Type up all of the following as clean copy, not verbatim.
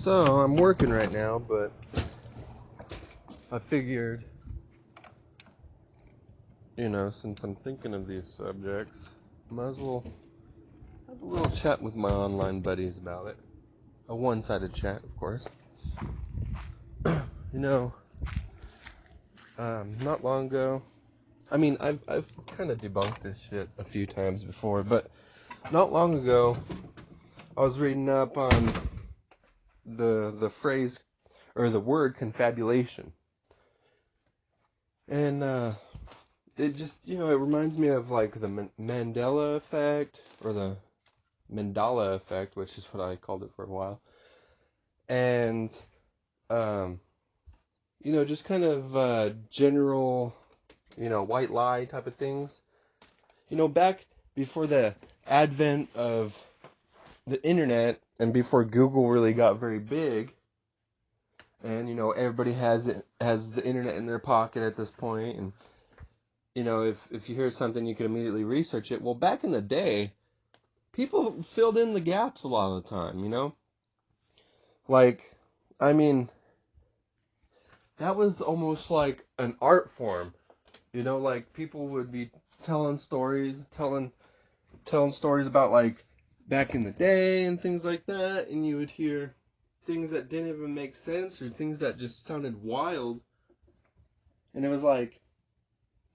So, I'm working right now, but I figured, since I'm thinking of these subjects, might as well have a little chat with my online buddies about it. A one-sided chat, of course. Not long ago, I've kind of debunked this shit a few times before, but not long ago, I was reading up on the phrase, or the word confabulation. And, it just, it reminds me of, like, the Mandela effect, or the Mandela effect, which is what I called it for a while. And, just kind of, general, white lie type of things. Back before the advent of the internet, and before Google really got very big, and, everybody has the internet in their pocket at this point, and, if you hear something, you can immediately research it. Well, back in the day, people filled in the gaps a lot of the time, Like, that was almost like an art form, like people would be telling stories about, like, back in the day and things like that, and you would hear things that didn't even make sense or things that just sounded wild, and it was like,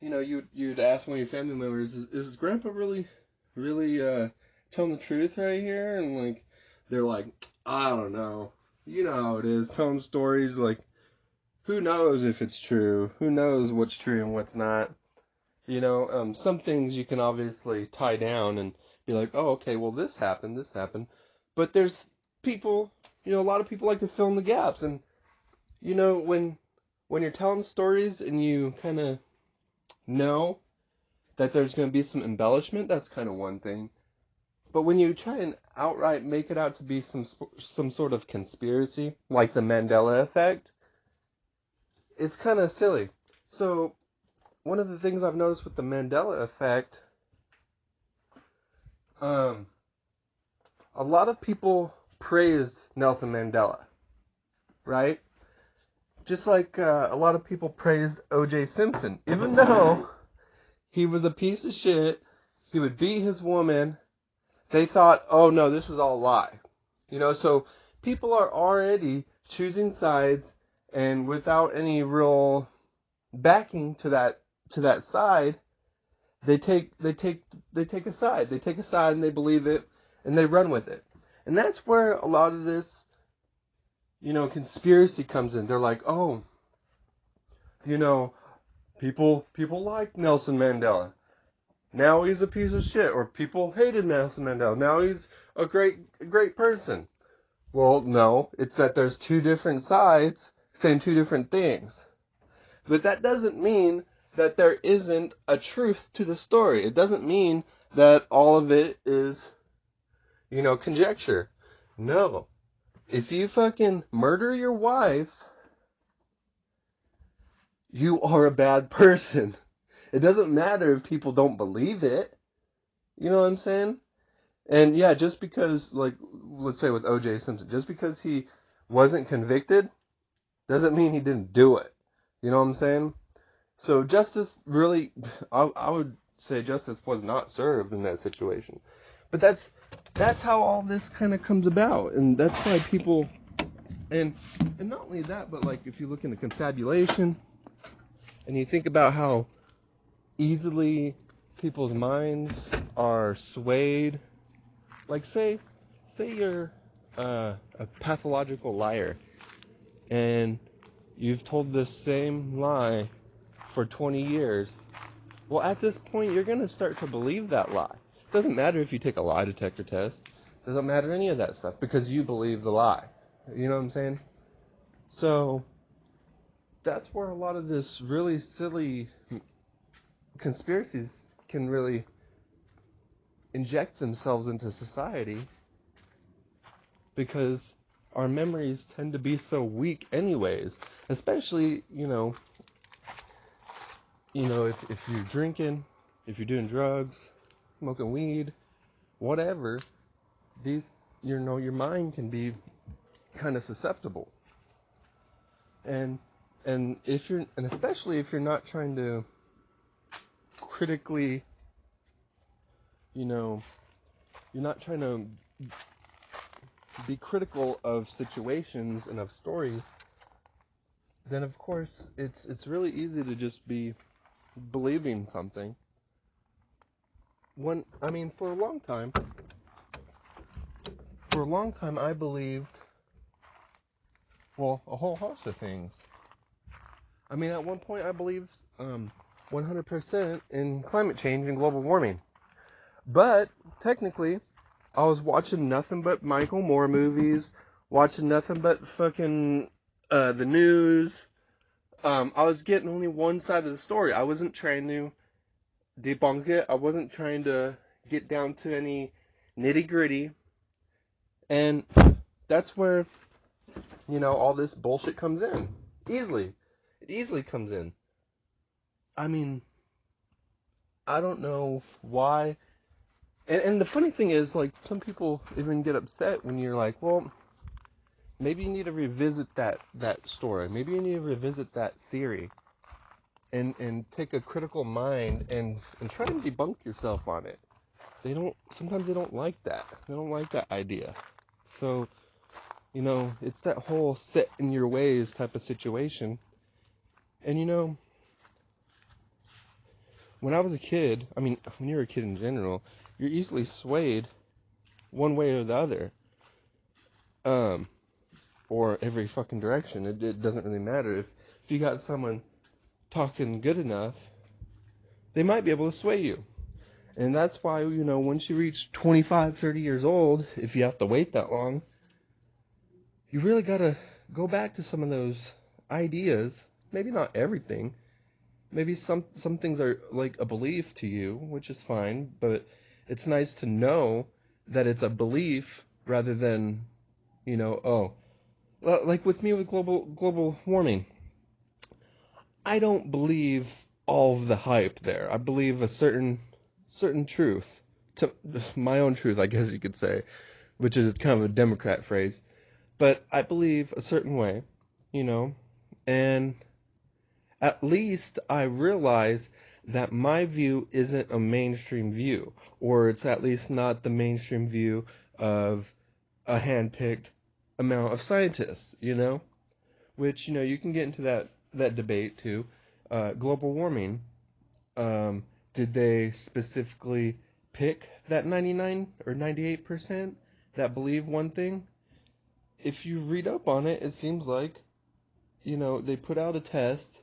you'd ask one of your family members, is Grandpa really telling the truth right here? And, like, they're like, I don't know. You know how it is, telling stories, like, who knows if it's true? Who knows what's true and what's not? Some things you can obviously tie down and be like, oh, okay, well, this happened. But there's people, a lot of people like to fill in the gaps. And, when you're telling stories and you kind of know that there's going to be some embellishment, that's kind of one thing. But when you try and outright make it out to be some sort of conspiracy, like the Mandela effect, it's kind of silly. So, one of the things I've noticed with the Mandela effect, a lot of people praised Nelson Mandela, right? Just like a lot of people praised O.J. Simpson, even though he was a piece of shit, he would beat his woman. They thought, oh no, this is all a lie. So people are already choosing sides, and without any real backing to that side, they take a side. They take a side and they believe it and they run with it. And that's where a lot of this, conspiracy comes in. They're like, oh, people like Nelson Mandela. Now he's a piece of shit. Or people hated Nelson Mandela. Now he's a great person. Well, no, it's that there's two different sides saying two different things. But that doesn't mean that there isn't a truth to the story. It doesn't mean that all of it is, conjecture. No. If you fucking murder your wife, you are a bad person. It doesn't matter if people don't believe it. You know what I'm saying? And yeah, just because, like, let's say with O.J. Simpson, just because he wasn't convicted doesn't mean he didn't do it. You know what I'm saying? So justice really, I would say justice was not served in that situation. But that's how all this kind of comes about. And that's why people, and not only that, but like if you look into confabulation and you think about how easily people's minds are swayed. Like say you're a pathological liar and you've told the same lie for 20 years. Well, at this point, you're going to start to believe that lie. It doesn't matter if you take a lie detector test. It doesn't matter any of that stuff because you believe the lie. You know what I'm saying? So that's where a lot of this really silly conspiracies can really inject themselves into society because our memories tend to be so weak anyways, especially, if you're drinking, if you're doing drugs, smoking weed, whatever, your mind can be kind of susceptible. And especially if you're not trying to critically, you're not trying to be critical of situations and of stories, then of course it's really easy to just be believing something. For a long time I believed, a whole host of things. At one point I believed 100% in climate change and global warming. But technically, I was watching nothing but Michael Moore movies, watching nothing but fucking the news. I was getting only one side of the story. I wasn't trying to debunk it. I wasn't trying to get down to any nitty gritty. And that's where, all this bullshit comes in. Easily. It easily comes in. I don't know why. And the funny thing is, like, some people even get upset when you're like, well, maybe you need to revisit that story. Maybe you need to revisit that theory and take a critical mind and try to debunk yourself on it. Sometimes they don't like that. They don't like that idea. So, it's that whole set in your ways type of situation. And, when I was a kid, when you're a kid in general, you're easily swayed one way or the other. Or every fucking direction. It doesn't really matter. If you got someone talking good enough, they might be able to sway you. And that's why, once you reach 25, 30 years old, if you have to wait that long, you really gotta go back to some of those ideas. Maybe not everything. Maybe some things are like a belief to you, which is fine, but it's nice to know that it's a belief rather than, like with me with global warming. I don't believe all of the hype there. I believe a certain truth, to my own truth, I guess you could say, which is kind of a Democrat phrase. But I believe a certain way, and at least I realize that my view isn't a mainstream view, or it's at least not the mainstream view of a hand-picked amount of scientists, which, you can get into that debate too. Global warming, did they specifically pick that 99 or 98% that believe one thing? If you read up on it, it seems like, they put out a test.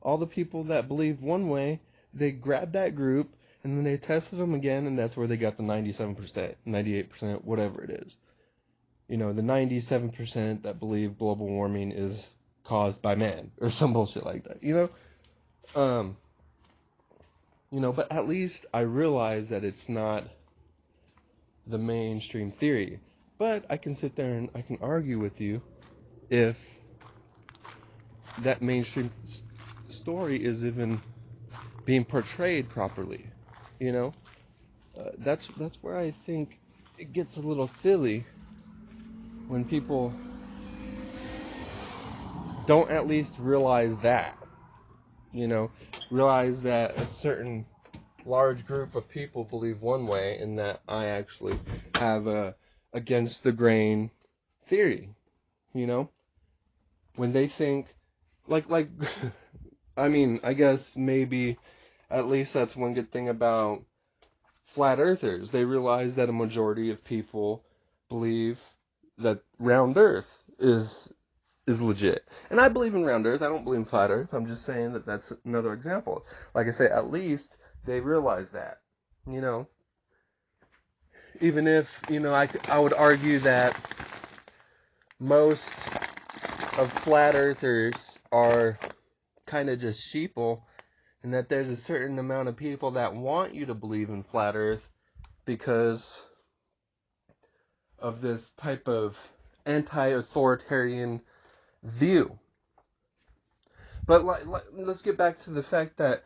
All the people that believed one way, they grabbed that group, and then they tested them again, and that's where they got the 97%, 98%, whatever it is. The 97% that believe global warming is caused by man, or some bullshit like that, but at least I realize that it's not the mainstream theory. But I can sit there and I can argue with you if that mainstream story is even being portrayed properly, that's where I think it gets a little silly when people don't at least realize that, realize that a certain large group of people believe one way and that I actually have a against the grain theory, when they think like I guess maybe at least that's one good thing about flat earthers. They realize that a majority of people believe that round earth is legit. And I believe in round earth. I don't believe in flat earth. I'm just saying that that's another example. Like I say, at least they realize that, even if, I would argue that most of flat earthers are kind of just sheeple, and that there's a certain amount of people that want you to believe in flat earth because of this type of anti-authoritarian view. But let's get back to the fact that,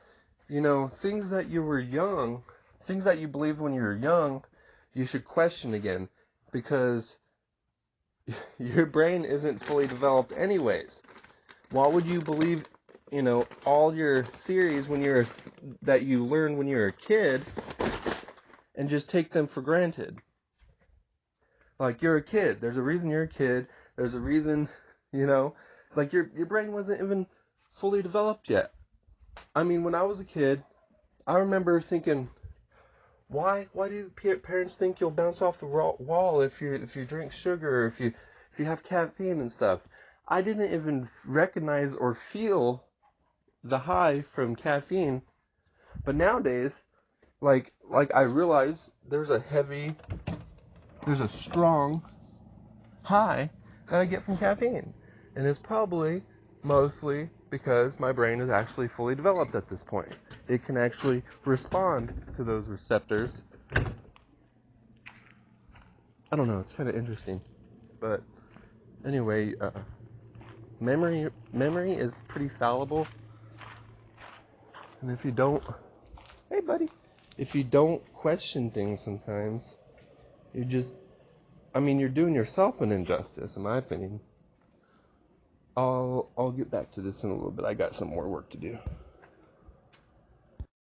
things that you believed when you were young, you should question again, because your brain isn't fully developed anyways. Why would you believe, all your theories that you learned when you were a kid and just take them for granted? Like, you're a kid. There's a reason you're a kid. There's a reason, like your brain wasn't even fully developed yet. I mean, when I was a kid, I remember thinking, why do parents think you'll bounce off the wall if you drink sugar, or if you have caffeine and stuff? I didn't even recognize or feel the high from caffeine, but nowadays, like I realize there's a strong high that I get from caffeine, and it's probably mostly because my brain is actually fully developed at this point. It can actually respond to those receptors. I don't know, it's kind of interesting. But anyway, memory is pretty fallible. And if you don't, hey buddy, if you don't question things sometimes, you're doing yourself an injustice, in my opinion. I'll get back to this in a little bit. I got some more work to do.